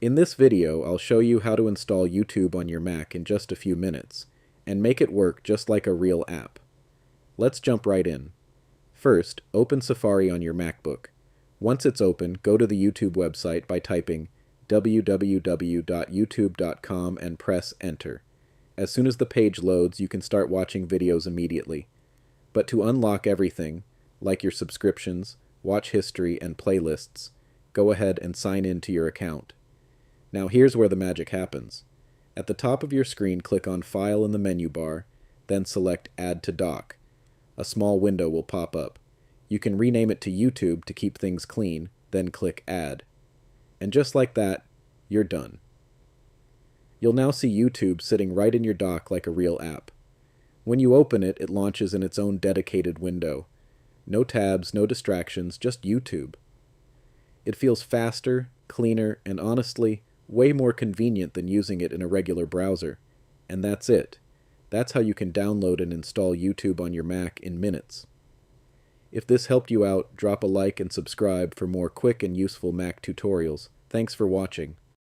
In this video, I'll show you how to install YouTube on your Mac in just a few minutes, and make it work just like a real app. Let's jump right in. First, open Safari on your MacBook. Once it's open, go to the YouTube website by typing www.youtube.com and press Enter. As soon as the page loads, you can start watching videos immediately. But to unlock everything, like your subscriptions, watch history, and playlists, go ahead and sign in to your account. Now here's where the magic happens. At the top of your screen, click on File in the menu bar, then select Add to Dock. A small window will pop up. You can rename it to YouTube to keep things clean, then click Add. And just like that, you're done. You'll now see YouTube sitting right in your dock like a real app. When you open it, it launches in its own dedicated window. No tabs, no distractions, just YouTube. It feels faster, cleaner, and honestly, way more convenient than using it in a regular browser. And that's it. That's how you can download and install YouTube on your Mac in minutes. If this helped you out, drop a like and subscribe for more quick and useful Mac tutorials. Thanks for watching.